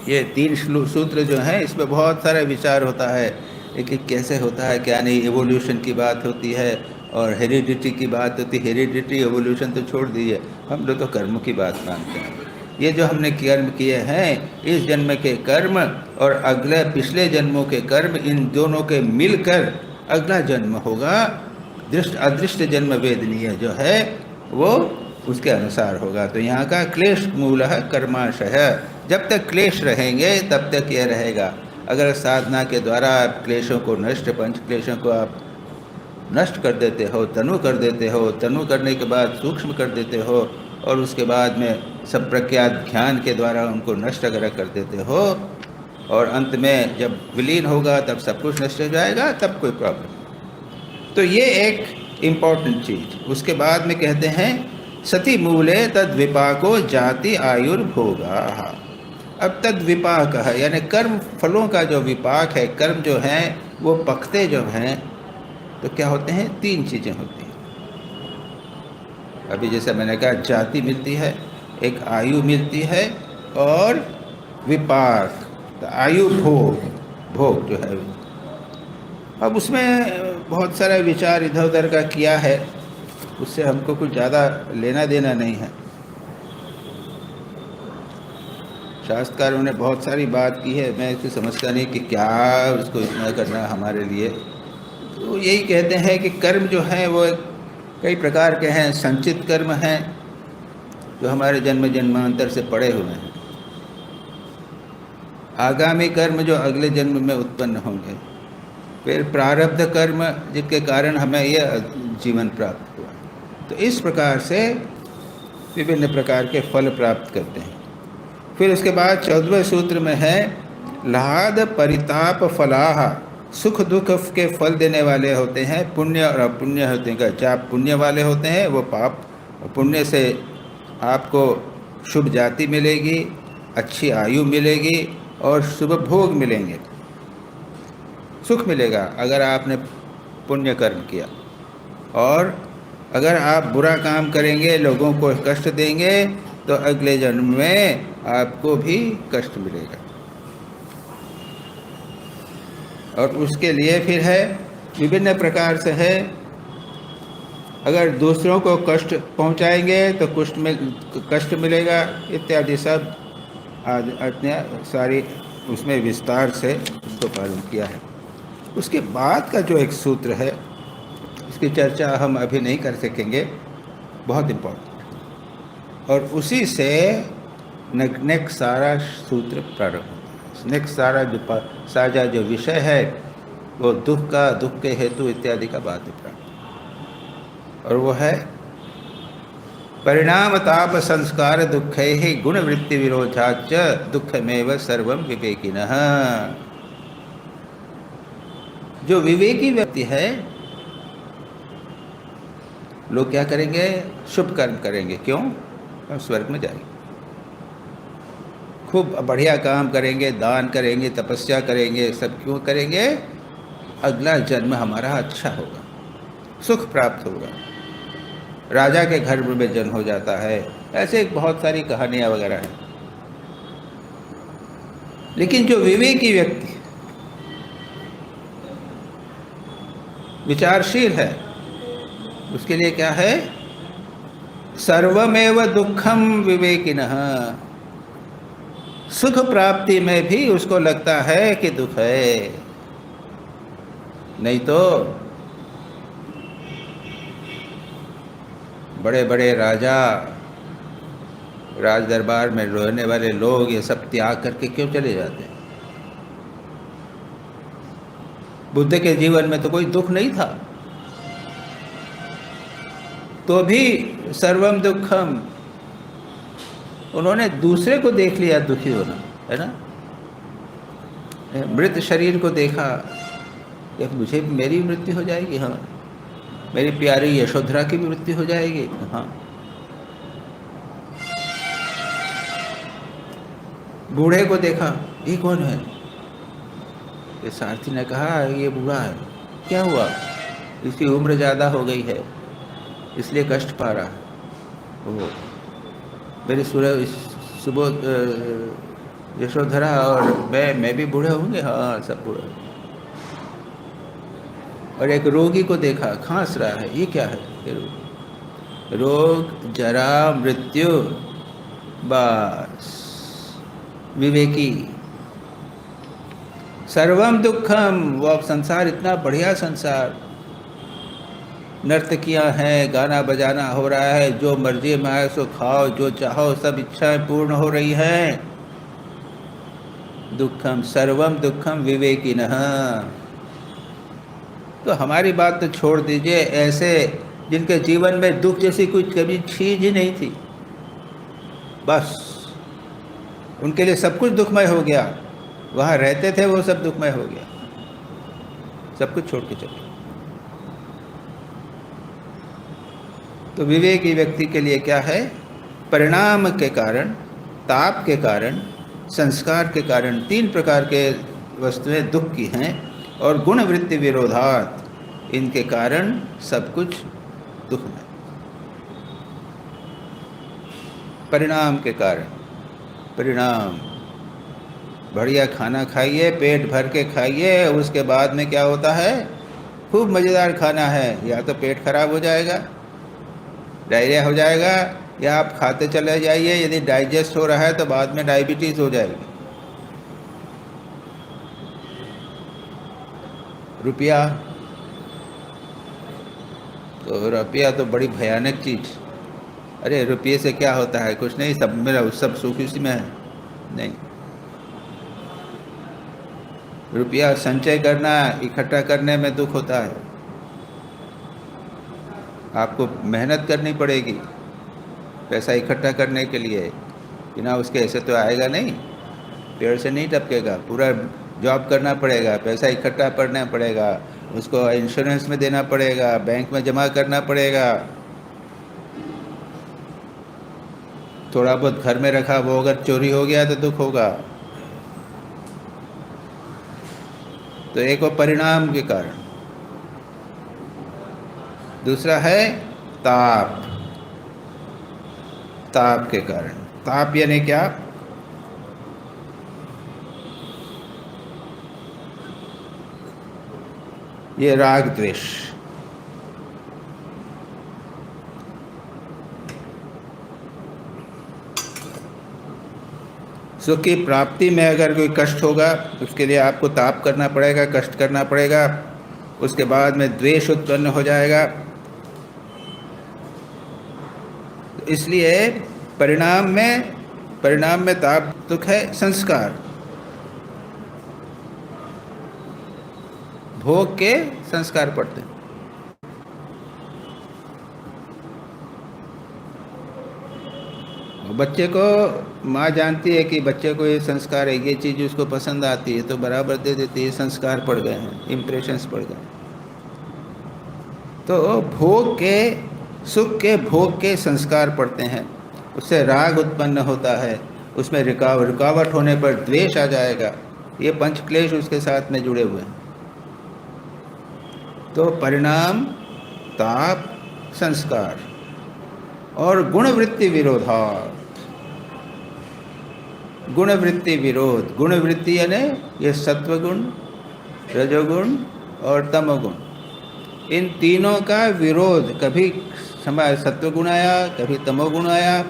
ये 3 सूत्र जो हैं इसमें बहुत सारा विचार होता है कि कैसे होता है क्या नहीं, एवोल्यूशन की बात होती है और हेरिडिटी की बात होती है। हेरिडिटी एवोल्यूशन तो छोड़ दीजिए, हम लोग तो कर्म की बात मानते हैं। ये जो हमने कर्म किए हैं, इस जन्म के कर्म और अगले पिछले जन्मों के कर्म, इन दोनों के मिलकर अगला जन्म होगा। दृष्ट अदृष्ट जन्म वेदनीय जो है वो उसके अनुसार होगा। तो यहाँ का क्लेश मूल है कर्माशय। जब तक क्लेश रहेंगे तब तक यह रहेगा। अगर साधना के द्वारा आप क्लेशों को नष्ट, पंच क्लेशों को आप नष्ट कर देते हो, तनु कर देते हो, तनु करने के बाद सूक्ष्म कर देते हो, और उसके बाद में सब प्रज्ञात ध्यान के द्वारा उनको नष्ट अगर कर देते हो, और अंत में जब विलीन होगा तब सब कुछ नष्ट हो जाएगा, तब कोई प्रॉब्लम नहीं। तो ये एक इम्पॉर्टेंट चीज। उसके बाद में कहते हैं सती मूले तद विपाको जाति आयुर्भोगा। अब तद विपाक है यानी कर्म फलों का जो विपाक है, कर्म जो हैं वो पकते जो हैं तो क्या होते हैं, 3 चीज़ें होती हैं। अभी जैसे मैंने कहा जाति मिलती है, एक आयु मिलती है और विपाक, तो आयु भोग, भोग जो है। अब उसमें बहुत सारा विचार इधर उधर का किया है, उससे हमको कुछ ज़्यादा लेना देना नहीं है। शास्त्रकारों ने बहुत सारी बात की है, मैं इसको समझता नहीं कि क्या उसको इतना करना हमारे लिए। तो यही कहते हैं कि कर्म जो है वो कई प्रकार के हैं। संचित कर्म हैं जो हमारे जन्म जन्मांतर से पड़े हुए हैं, आगामी कर्म जो अगले जन्म में उत्पन्न होंगे, फिर प्रारब्ध कर्म जिसके कारण हमें यह जीवन प्राप्त हुआ। तो इस प्रकार से विभिन्न प्रकार के फल प्राप्त करते हैं। फिर उसके बाद 14वें सूत्र में है लाद परिताप फलाहा, सुख दुख के फल देने वाले होते हैं पुण्य और अपुण्य होते हैं। जहाँ पुण्य वाले होते हैं वो पाप, पुण्य से आपको शुभ जाति मिलेगी, अच्छी आयु मिलेगी और शुभ भोग मिलेंगे, सुख मिलेगा अगर आपने पुण्य कर्म किया। और अगर आप बुरा काम करेंगे, लोगों को कष्ट देंगे, तो अगले जन्म में आपको भी कष्ट मिलेगा। और उसके लिए फिर है विभिन्न प्रकार से है, अगर दूसरों को कष्ट पहुंचाएंगे तो कष्ट मिलेगा इत्यादि सब सारी उसमें विस्तार से उसको पालन किया है। उसके बाद का जो एक सूत्र है इसकी चर्चा हम अभी नहीं कर सकेंगे, बहुत इम्पोर्टेंट। और उसी से नेक्स्ट सारा सूत्र प्रारंभ होता है। नेक्स्ट सारा साझा जो विषय है वो दुख का, दुख के हेतु इत्यादि का बात प्रारंभ, और वो है परिणाम ताप संस्कार दुख ही गुण वृत्ति विरोधाच दुखमेव सर्वम विवेकिनः। जो विवेकी व्यक्ति है, लोग क्या करेंगे? शुभ कर्म करेंगे। क्यों? हम स्वर्ग में जाएंगे, खूब बढ़िया काम करेंगे, दान करेंगे, तपस्या करेंगे, सब क्यों करेंगे? अगला जन्म हमारा अच्छा होगा, सुख प्राप्त होगा, राजा के घर में जन्म हो जाता है। ऐसे बहुत सारी कहानियां वगैरह हैं। लेकिन जो विवेकी व्यक्ति विचारशील है, उसके लिए क्या है? सर्वमेव दुखम विवेकिनः। सुख प्राप्ति में भी उसको लगता है कि दुख है, नहीं तो बड़े बड़े राजा, राज दरबार में रहने वाले लोग ये सब त्याग करके क्यों चले जाते हैं? बुद्ध के जीवन में तो कोई दुख नहीं था, तो भी सर्वम दुखम, उन्होंने दूसरे को देख लिया दुखी होना, है ना? मृत शरीर को देखा, कि मुझे, मेरी मृत्यु हो जाएगी, हाँ, मेरी प्यारी यशोधरा की भी मृत्यु हो जाएगी, हाँ। बूढ़े को देखा, ये कौन है? ये सारथी ने कहा ये बूढ़ा है। क्या हुआ? इसकी उम्र ज़्यादा हो गई है, इसलिए कष्ट पा रहा है। वो मेरी सुबह यशोधरा और मैं भी बूढ़े होंगे, हाँ, सब बूढ़े। और एक रोगी को देखा, खांस रहा है, ये क्या है? ये रोग, जरा, मृत्यु, बस। विवेकी सर्वम दुखम, वो अब संसार इतना बढ़िया संसार, नर्तकियां हैं, गाना बजाना हो रहा है, जो मर्जी में आए सो खाओ, जो चाहो, सब इच्छाएं पूर्ण हो रही हैं। दुखम, सर्वम दुखम विवेकिनः। तो हमारी बात तो छोड़ दीजिए, ऐसे जिनके जीवन में दुख जैसी कुछ कभी चीज ही नहीं थी, बस उनके लिए सब कुछ दुखमय हो गया, वहाँ रहते थे वो सब दुखमय हो गया, सब कुछ छोड़ के चले। तो विवेकी व्यक्ति के लिए क्या है? परिणाम के कारण, ताप के कारण, संस्कार के कारण, तीन प्रकार के वस्तुएं दुख की हैं, और गुण वृत्ति विरोधात, इनके कारण सब कुछ दुख में। परिणाम के कारण, परिणाम, बढ़िया खाना खाइए, पेट भर के खाइए, उसके बाद में क्या होता है? खूब मज़ेदार खाना है, या तो पेट खराब हो जाएगा, डायरिया हो जाएगा, या आप खाते चले जाइए, यदि डाइजेस्ट हो रहा है तो बाद में डायबिटीज़ हो जाएगी। रुपया, तो रुपया तो बड़ी भयानक चीज़। अरे रुपये से क्या होता है? कुछ नहीं, सब मेरा सब सुख उसी में है। नहीं, रुपया संचय करना, इकट्ठा करने में दुख होता है। आपको मेहनत करनी पड़ेगी पैसा इकट्ठा करने के लिए, बिना उसके ऐसे तो आएगा नहीं, पेड़ से नहीं टपकेगा। पूरा जॉब करना पड़ेगा, पैसा इकट्ठा करना पड़ेगा, उसको इंश्योरेंस में देना पड़ेगा, बैंक में जमा करना पड़ेगा। थोड़ा बहुत घर में रखा, वो अगर चोरी हो गया तो दुख होगा। तो एक वो परिणाम के कारण, दूसरा है ताप, ताप के कारण। ताप यानी क्या? ये राग द्वेष। सुख की प्राप्ति में अगर कोई कष्ट होगा, उसके लिए आपको ताप करना पड़ेगा, कष्ट करना पड़ेगा। उसके बाद में द्वेष उत्पन्न हो जाएगा। इसलिए परिणाम में परिणाम में ताप दुख है संस्कार, भोग के संस्कार पड़ते हैं। बच्चे को माँ जानती है कि बच्चे को ये संस्कार है, ये चीज़ उसको पसंद आती है तो बराबर दे देती है, संस्कार पड़ गए हैं, इम्प्रेशंस पड़ गए। तो भोग के, सुख के भोग के संस्कार पड़ते हैं, उससे राग उत्पन्न होता है, उसमें रुकावट होने पर द्वेष आ जाएगा। ये पंच क्लेश उसके साथ में जुड़े हुए हैं। तो परिणाम ताप संस्कार और गुणवृत्ति विरोधार्थ। गुणवृत्ति विरोध, गुणवृत्ति यानी ये सत्वगुण, रजोगुण और तमोगुण, इन तीनों का विरोध। कभी हमारा सत्वगुण आया, कभी तमोगुण आया।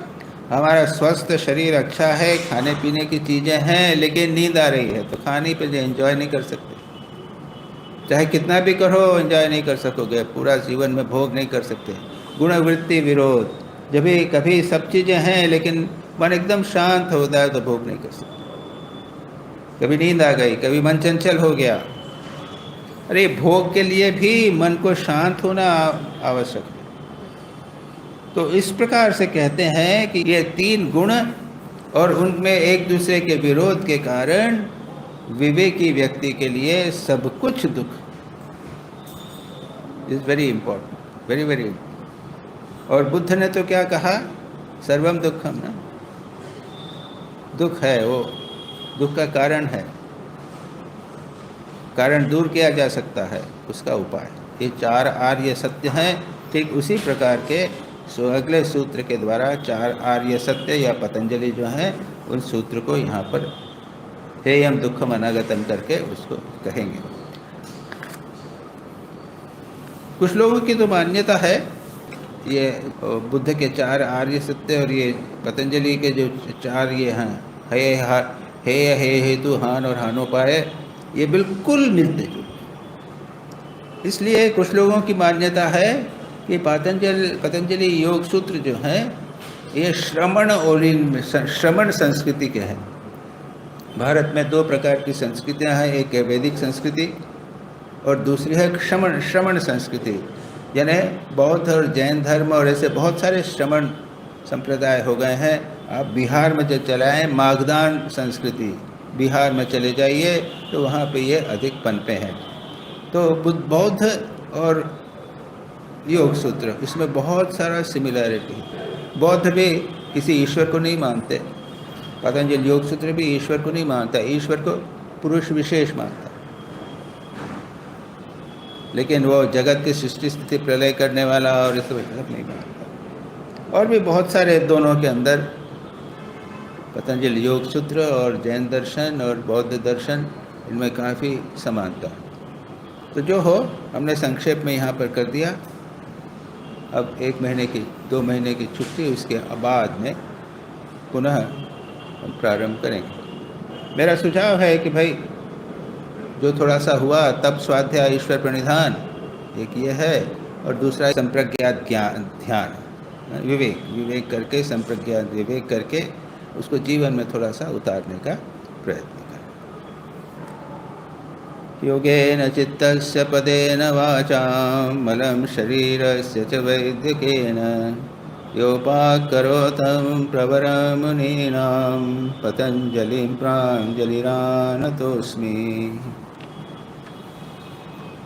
हमारा स्वस्थ शरीर अच्छा है, खाने पीने की चीज़ें हैं, लेकिन नींद आ रही है तो खाने पे एंजॉय नहीं कर सकते। चाहे कितना भी करो एंजॉय नहीं कर सकोगे, पूरा जीवन में भोग नहीं कर सकते। गुणवृत्ति विरोध, जब भी कभी सब चीज़ें हैं लेकिन मन एकदम शांत होता है तो भोग नहीं कर सकते। कभी नींद आ गई, कभी मन चंचल हो गया। अरे भोग के लिए भी मन को शांत होना आवश्यक है। तो इस प्रकार से कहते हैं कि ये तीन गुण और उनमें एक दूसरे के विरोध के कारण विवेकी व्यक्ति के लिए सब कुछ दुख is very important, very very. और बुद्ध ने तो क्या कहा, सर्वम दुखम ना, दुख है वो, दुख का कारण है, कारण दूर किया जा सकता है, उसका उपाय। ये चार आर्य सत्य हैं। ठीक उसी प्रकार के अगले सूत्र के द्वारा चार आर्य सत्य या पतंजलि जो हैं उन सूत्र को यहाँ पर हेयम दुखम अनागतम करके उसको कहेंगे। कुछ लोगों की तो मान्यता है ये बुद्ध के चार आर्य सत्य और ये पतंजलि के जो चार ये हैं हे हेतु हान और हानोपाय, ये बिल्कुल मिलते जुलते। इसलिए कुछ लोगों की मान्यता है कि पतंजलि योग सूत्र जो हैं ये श्रमण संस्कृति के हैं। भारत में दो प्रकार की संस्कृतियां हैं, एक है वैदिक संस्कृति और दूसरी है श्रमण संस्कृति। यानी बौद्ध और जैन धर्म और ऐसे बहुत सारे श्रमण संप्रदाय हो गए हैं। आप बिहार में जो चलाएं मागधान संस्कृति, बिहार में चले जाइए तो वहाँ पे ये अधिक पनपे हैं। तो बौद्ध और योग सूत्र, इसमें बहुत सारा सिमिलैरिटी। बौद्ध भी किसी ईश्वर को नहीं मानते, पतंजलि योग सूत्र भी ईश्वर को नहीं मानता, ईश्वर को पुरुष विशेष मानता, लेकिन वो जगत की सृष्टि स्थिति प्रलय करने वाला और इस सब नहीं मानता। और भी बहुत सारे दोनों के अंदर, पतंजलि योग सूत्र और जैन दर्शन और बौद्ध दर्शन, इनमें काफ़ी समानता है। तो जो हो हमने संक्षेप में यहाँ पर कर दिया। अब 1 महीने की 2 महीने की छुट्टी, उसके बाद में पुनः हम प्रारंभ करेंगे। मेरा सुझाव है कि भाई जो थोड़ा सा हुआ तब स्वाध्याय ईश्वर प्रणिधान, एक ये है, और दूसरा संप्रज्ञात ज्ञान ध्यान, विवेक करके, संप्रज्ञात विवेक करके उसको जीवन में थोड़ा सा उतारने का प्रयत्न करें। योगेन चित्तस्य पदेन वाचां मलं शरीरस्य च वैद्यकेन योपाकरोतं प्रवरमुनीनां पतञ्जलिं प्राञ्जलिरानतोऽस्मि।